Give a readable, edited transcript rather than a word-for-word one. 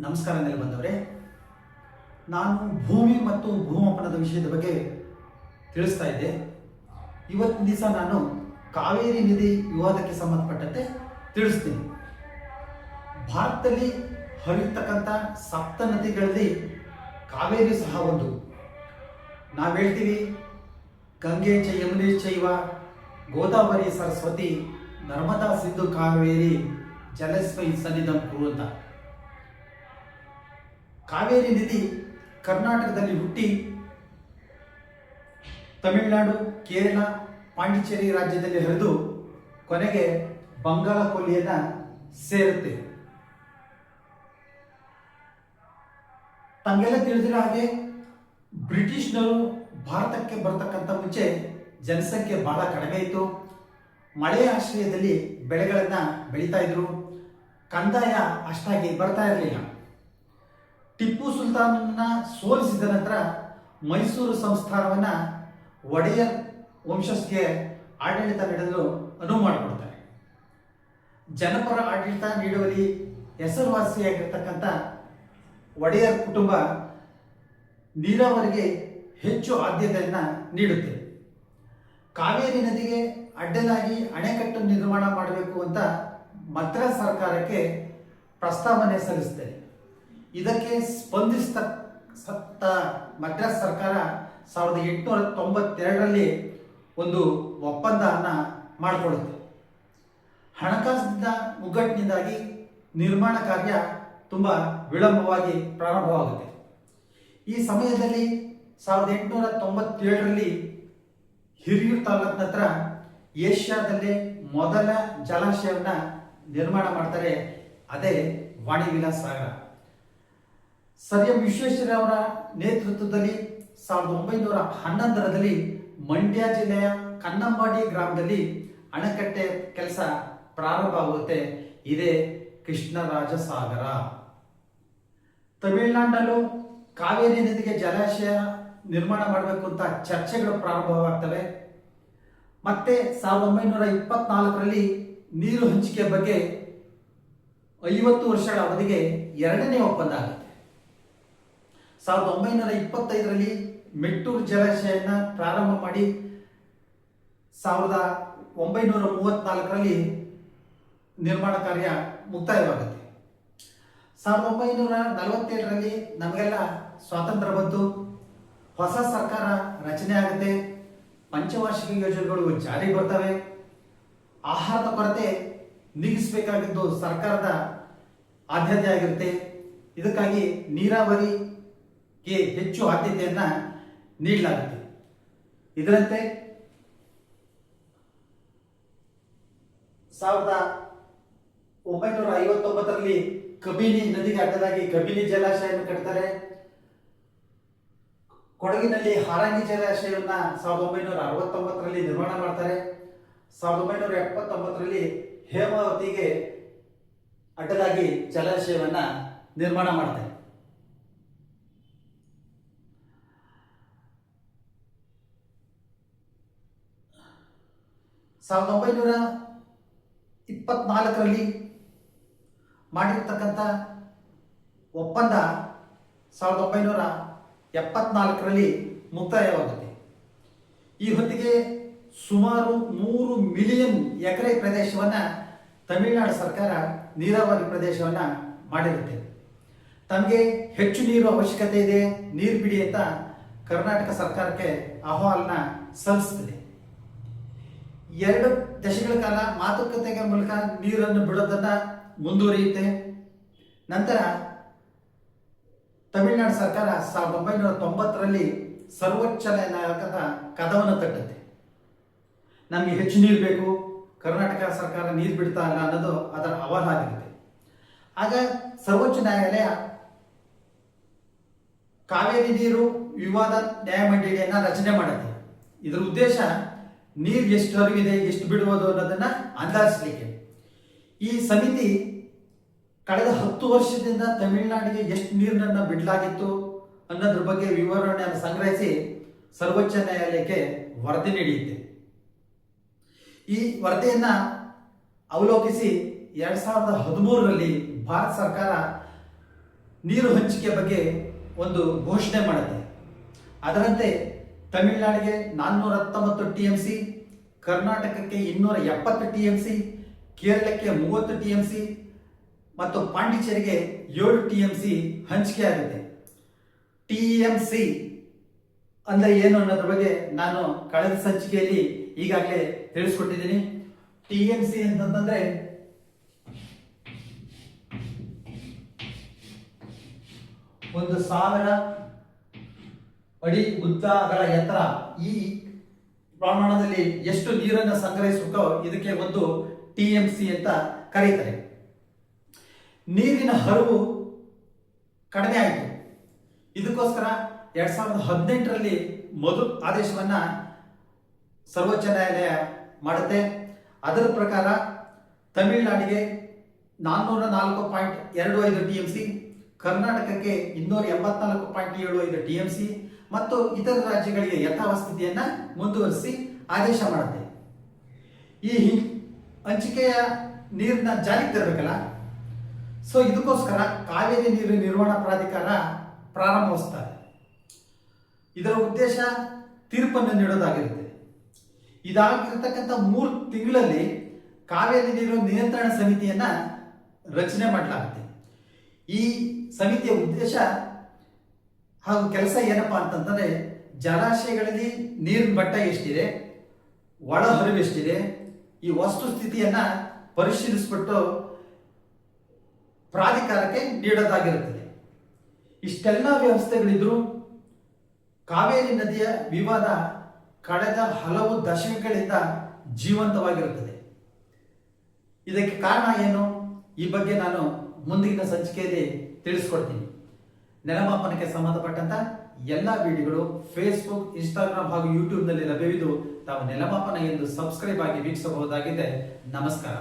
ನಮಸ್ಕಾರ ಬಂದವರೇ, ನಾನು ಭೂಮಿ ಮತ್ತು ಭೂಮಾಪನದ ವಿಷಯದ ಬಗ್ಗೆ ತಿಳಿಸ್ತಾ ಇದ್ದೆ. ಇವತ್ತಿನ ದಿವಸ ನಾನು ಕಾವೇರಿ ನದಿ ವಿವಾದಕ್ಕೆ ಸಂಬಂಧಪಟ್ಟಂತೆ ತಿಳಿಸ್ತೀನಿ. ಭಾರತದಲ್ಲಿ ಹರಿಯತಕ್ಕಂಥ ಸಪ್ತ ನದಿಗಳಲ್ಲಿ ಕಾವೇರಿ ಸಹ ಒಂದು. ನಾವು ಹೇಳ್ತೀವಿ ಗಂಗೆ ಚ ಯಮುನೆ ಚೈವ ಗೋದಾವರಿ ಸರಸ್ವತಿ ನರ್ಮದಾ ಸಿಂಧು ಕಾವೇರಿ ಜಲಸ್ಮೈ ಸನ್ನಿಧಂ ಕುರು ಅಂತ. ಕಾವೇರಿ ನದಿ ಕರ್ನಾಟಕದಲ್ಲಿ ಹುಟ್ಟಿ ತಮಿಳುನಾಡು, ಕೇರಳ, ಪಾಂಡಿಚೇರಿ ರಾಜ್ಯದಲ್ಲಿ ಹರಿದು ಕೊನೆಗೆ ಬಂಗಾಳ ಕೊಲ್ಲಿಯನ್ನು ಸೇರುತ್ತೆ. ತಮಗೆಲ್ಲ ತಿಳಿದಿರೋ ಹಾಗೆ ಬ್ರಿಟಿಷ್ನರು ಭಾರತಕ್ಕೆ ಬರತಕ್ಕಂಥ ಮುಂಚೆ ಜನಸಂಖ್ಯೆ ಬಹಳ ಕಡಿಮೆ ಇತ್ತು. ಮಳೆಯ ಆಶ್ರಯದಲ್ಲಿ ಬೆಳೆಗಳನ್ನು ಬೆಳೀತಾ ಇದ್ರು. ಕಂದಾಯ ಅಷ್ಟಾಗಿ ಬರ್ತಾ ಇರಲಿಲ್ಲ. ಟಿಪ್ಪು ಸುಲ್ತಾನನ್ನ ಸೋಲಿಸಿದ ನಂತರ ಮೈಸೂರು ಸಂಸ್ಥಾನವನ್ನು ಒಡೆಯರ್ ವಂಶಸ್ಥಗೆ ಆಡಳಿತ ನೀಡಲು ಅನುವು ಮಾಡಿಕೊಡ್ತಾರೆ. ಜನಪರ ಆಡಳಿತ ನೀಡುವಲ್ಲಿ ಹೆಸರುವಾಸಿಯಾಗಿರ್ತಕ್ಕಂಥ ಒಡೆಯರ್ ಕುಟುಂಬ ನೀರಾವರಿಗೆ ಹೆಚ್ಚು ಆದ್ಯತೆಯನ್ನು ನೀಡುತ್ತೆ. ಕಾವೇರಿ ನದಿಗೆ ಅಡ್ಡಲಾಗಿ ಅಣೆಕಟ್ಟು ನಿರ್ಮಾಣ ಮಾಡಬೇಕು ಅಂತ ಮದ್ರಾಸ್ ಸರ್ಕಾರಕ್ಕೆ ಪ್ರಸ್ತಾವನೆ ಸಲ್ಲಿಸುತ್ತದೆ. ಇದಕ್ಕೆ ಸ್ಪಂದಿಸಿದ ಮದ್ರಾಸ್ ಸರ್ಕಾರ 1892ರಲ್ಲಿ ಒಂದು ಒಪ್ಪಂದವನ್ನು ಮಾಡಿಕೊಳ್ಳುತ್ತೆ. ಹಣಕಾಸಿನ ಮುಗ್ಗಟ್ಟಿನಿಂದಾಗಿ ನಿರ್ಮಾಣ ಕಾರ್ಯ ತುಂಬ ವಿಳಂಬವಾಗಿ ಪ್ರಾರಂಭವಾಗುತ್ತೆ. ಈ ಸಮಯದಲ್ಲಿ 1897ರಲ್ಲಿ ಹಿರಿಯೂರು ತಾಲೂಕಿನ ಹತ್ರ ಏಷ್ಯಾದಲ್ಲೇ ಮೊದಲ ಜಲಾಶಯವನ್ನು ನಿರ್ಮಾಣ ಮಾಡ್ತಾರೆ. ಅದೇ ವಾಣಿ ವಿಲಾಸ್ ಸಾಗರ. ಸರ್ ಎಂ ವಿಶ್ವೇಶ್ವರಯ್ಯ ಅವರ ನೇತೃತ್ವದಲ್ಲಿ 1911ರಲ್ಲಿ ಮಂಡ್ಯ ಜಿಲ್ಲೆಯ ಕನ್ನಂಬಾಡಿ ಗ್ರಾಮದಲ್ಲಿ ಅಣೆಕಟ್ಟೆ ಕೆಲಸ ಪ್ರಾರಂಭವಾಗುತ್ತೆ. ಇದೇ ಕೃಷ್ಣರಾಜ ಸಾಗರ. ತಮಿಳುನಾಡಿನಲ್ಲೂ ಕಾವೇರಿ ನದಿಗೆ ಜಲಾಶಯ ನಿರ್ಮಾಣ ಮಾಡಬೇಕು ಅಂತ ಚರ್ಚೆಗಳು ಪ್ರಾರಂಭವಾಗ್ತವೆ. ಮತ್ತೆ 1924ರಲ್ಲಿ ನೀರು ಹಂಚಿಕೆ ಬಗ್ಗೆ 50 ವರ್ಷಗಳ ಅವಧಿಗೆ ಎರಡನೇ ಒಪ್ಪಂದ ಆಗುತ್ತೆ. 1925ರಲ್ಲಿ ಮೆಟ್ಟೂರು ಜಲಾಶಯನ ಪ್ರಾರಂಭ ಮಾಡಿ 1934ರಲ್ಲಿ ನಿರ್ಮಾಣ ಕಾರ್ಯ ಮುಕ್ತಾಯವಾಗುತ್ತೆ. 1947ರಲ್ಲಿ ನಮಗೆಲ್ಲ ಸ್ವಾತಂತ್ರ್ಯ ಬಂತು. ಹೊಸ ಸರ್ಕಾರ ರಚನೆ ಆಗುತ್ತೆ. ಪಂಚವಾರ್ಷಿಕ ಯೋಜನೆಗಳು ಜಾರಿಗೆ ಬರ್ತವೆ. ಆಹಾರದ ಕೊರತೆ ನೀಗಿಸಬೇಕಾಗಿದ್ದು ಸರ್ಕಾರದ ಆದ್ಯತೆ ಆಗಿರುತ್ತೆ. ಇದಕ್ಕಾಗಿ ನೀರಾವರಿಗೆ ಹೆಚ್ಚು ಆದ್ಯತೆಯನ್ನು ನೀಡಲಾಗುತ್ತೆ. ಇದರಂತೆ 1959ರಲ್ಲಿ ಕಬಿನಿ ನದಿಗೆ ಅಡ್ಡಲಾಗಿ ಕಬಿನಿ ಜಲಾಶಯವನ್ನು ಕಟ್ತಾರೆ. ಕೊಡಗಿನಲ್ಲಿ ಹಾರಂಗಿ ಜಲಾಶಯವನ್ನು 1969ರಲ್ಲಿ ನಿರ್ಮಾಣ ಮಾಡ್ತಾರೆ. 1979ರಲ್ಲಿ ಹೇಮಾವತಿಗೆ ಅಡ್ಡಲಾಗಿ ಜಲಾಶಯವನ್ನು ನಿರ್ಮಾಣ ಮಾಡ್ತಾರೆ. 1924ರಲ್ಲಿ ಮಾಡಿರ್ತಕ್ಕಂಥ ಒಪ್ಪಂದ 1974ರಲ್ಲಿ ಮುಕ್ತಾಯವಾಗುತ್ತೆ. ಈ ಹೊತ್ತಿಗೆ ಸುಮಾರು 3 ಮಿಲಿಯನ್ ಎಕರೆ ಪ್ರದೇಶವನ್ನು ತಮಿಳುನಾಡು ಸರ್ಕಾರ ನೀರಾವರಿ ಪ್ರದೇಶವನ್ನು ಮಾಡಿರುತ್ತೆ. ತಮಗೆ ಹೆಚ್ಚು ನೀರು ಅವಶ್ಯಕತೆ ಇದೆ, ನೀರು ಬಿಡಿ ಅಂತ ಕರ್ನಾಟಕ ಸರ್ಕಾರಕ್ಕೆ ಅಹವಾಲನ್ನ ಸಲ್ಲಿಸುತ್ತದೆ. 2 ದಶಕಗಳ ಕಾಲ ಮಾತುಕತೆಗಳ ಮೂಲಕ ನೀರನ್ನು ಬಿಡೋದನ್ನು ಮುಂದುವರಿಯುತ್ತೆ. ನಂತರ ತಮಿಳುನಾಡು ಸರ್ಕಾರ 1990ರಲ್ಲಿ ಸರ್ವೋಚ್ಚ ನ್ಯಾಯಾಲಯದ ಕದವನ್ನು ತಟ್ಟುತ್ತೆ. ನಮಗೆ ಹೆಚ್ಚು ನೀರು ಬೇಕು, ಕರ್ನಾಟಕ ಸರ್ಕಾರ ನೀರು ಬಿಡ್ತಾ ಇಲ್ಲ ಅನ್ನೋದು ಅದರ ಅಹವಾಲಾಗಿರುತ್ತೆ. ಆಗ ಸರ್ವೋಚ್ಚ ನ್ಯಾಯಾಲಯ ಕಾವೇರಿ ನೀರು ವಿವಾದ ನ್ಯಾಯಮಂಡಳಿಯನ್ನು ರಚನೆ ಮಾಡುತ್ತೆ. ಇದರ ಉದ್ದೇಶ ನೀರು ಎಷ್ಟು ಹರಿವಿದೆ, ಎಷ್ಟು ಬಿಡುವುದು ಅನ್ನೋದನ್ನ ಅಂದಾಜಿಸಲಿಕ್ಕೆ. ಈ ಸಮಿತಿ ಕಳೆದ 10 ವರ್ಷದಿಂದ ತಮಿಳುನಾಡಿಗೆ ಎಷ್ಟು ನೀರನ್ನು ಬಿಡಲಾಗಿತ್ತು ಅನ್ನೋದ್ರ ಬಗ್ಗೆ ವಿವರಣೆಯನ್ನು ಸಂಗ್ರಹಿಸಿ ಸರ್ವೋಚ್ಚ ನ್ಯಾಯಾಲಯಕ್ಕೆ ವರದಿ ನೀಡಿದೆ. ಈ ವರದಿಯನ್ನು ಅವಲೋಕಿಸಿ 2013ರಲ್ಲಿ ಭಾರತ ಸರ್ಕಾರ ನೀರು ಹಂಚಿಕೆ ಬಗ್ಗೆ ಒಂದು ಘೋಷಣೆ ಮಾಡುತ್ತೆ. ಅದರಂತೆ ತಮಿಳುನಾಡಿಗೆ 419 TMC, ಕರ್ನಾಟಕಕ್ಕೆ 270 TMC, ಕೇರಳಕ್ಕೆ 30 TMC ಮತ್ತು ಪಾಂಡಿಚೇರಿಗೆ 7 TMC ಹಂಚಿಕೆ ಆಗುತ್ತೆ. TMC ಅಂದ್ರೆ ಏನು ಅನ್ನೋದ್ರ ಬಗ್ಗೆ ನಾನು ಕಳೆದ ಸಂಚಿಕೆಯಲ್ಲಿ ಈಗಾಗಲೇ ತಿಳಿಸ್ಕೊಟ್ಟಿದ್ದೀನಿ. TMC ಅಂತಂದ್ರೆ ಒಂದು 1000 ಅಡಿ ಉದ್ದ ಅಗಲ ಎತ್ತರ. ಈ ಪ್ರಮಾಣದಲ್ಲಿ ಎಷ್ಟು ನೀರನ್ನು ಸಂಗ್ರಹಿಸಬೇಕೋ ಇದಕ್ಕೆ ಒಂದು TMC ಅಂತ ಕರೀತಾರೆ. ನೀರಿನ ಹರಿವು ಕಡಿಮೆ ಆಯಿತು. ಇದಕ್ಕೋಸ್ಕರ 2018ರಲ್ಲಿ ಮೊದಲು ಆದೇಶವನ್ನ ಸರ್ವೋಚ್ಚ ನ್ಯಾಯಾಲಯ ಮಾಡುತ್ತೆ. ಅದರ ಪ್ರಕಾರ ತಮಿಳುನಾಡಿಗೆ 404.25 TMC, ಕರ್ನಾಟಕಕ್ಕೆ 284.75 TMC ಮತ್ತು ಇತರ ರಾಜ್ಯಗಳಿಗೆ ಯಥಾಸ್ಥಿತಿಯನ್ನ ಮುಂದುವರಿಸಿ ಆದೇಶ ಮಾಡುತ್ತೆ. ಈ ಹಂಚಿಕೆಯ ನೀರನ್ನ ಜಾರಿಗೆ ತರಬೇಕಲ್ಲ, ಸೊ ಇದಕ್ಕೋಸ್ಕರ ಕಾವೇರಿ ನೀರು ನಿರ್ವಹಣಾ ಪ್ರಾಧಿಕಾರ ಪ್ರಾರಂಭಿಸುತ್ತಾರೆ. ಇದರ ಉದ್ದೇಶ ತೀರ್ಪನ್ನು ನೀಡೋದಾಗಿರುತ್ತೆ. ಇದಾಗಿರ್ತಕ್ಕಂಥ 3 ತಿಂಗಳಲ್ಲಿ ಕಾವೇರಿ ನೀರು ನಿಯಂತ್ರಣ ಸಮಿತಿಯನ್ನ ರಚನೆ ಮಾಡಲಾಗುತ್ತೆ. ಈ ಸಮಿತಿಯ ಉದ್ದೇಶ ಹಾಗೂ ಕೆಲಸ ಏನಪ್ಪಾ ಅಂತಂದ್ರೆ, ಜಲಾಶಯಗಳಲ್ಲಿ ನೀರಿನ ಮಟ್ಟ ಎಷ್ಟಿದೆ, ಒಳಹರಿವು ಎಷ್ಟಿದೆ, ಈ ವಸ್ತುಸ್ಥಿತಿಯನ್ನ ಪರಿಶೀಲಿಸಿಬಿಟ್ಟು ಪ್ರಾಧಿಕಾರಕ್ಕೆ ನೀಡೋದಾಗಿರುತ್ತದೆ. ಇಷ್ಟೆಲ್ಲ ವ್ಯವಸ್ಥೆಗಳಿದ್ರು ಕಾವೇರಿ ನದಿಯ ವಿವಾದ ಕಳೆದ ಹಲವು ದಶಕಗಳಿಂದ ಜೀವಂತವಾಗಿರುತ್ತದೆ. ಇದಕ್ಕೆ ಕಾರಣ ಏನು, ಈ ಬಗ್ಗೆ ನಾನು ಮುಂದಿನ ಸಂಚಿಕೆಯಲ್ಲಿ ತಿಳಿಸ್ಕೊಡ್ತೀನಿ. ನೆಲಮಾಪನಕ್ಕೆ ಸಂಬಂಧಪಟ್ಟಂತ ಎಲ್ಲ ವಿಡಿಯೋಗಳು ಫೇಸ್ಬುಕ್, ಇನ್ಸ್ಟಾಗ್ರಾಮ್ ಹಾಗೂ ಯೂಟ್ಯೂಬ್ನಲ್ಲಿ ಲಭ್ಯವಿದ್ದು ತಾವು ನೆಲಮಾಪನ ಎಂದು ಸಬ್ಸ್ಕ್ರೈಬ್ ಆಗಿ ವೀಕ್ಷಿಸಬಹುದಾಗಿದೆ. ನಮಸ್ಕಾರ.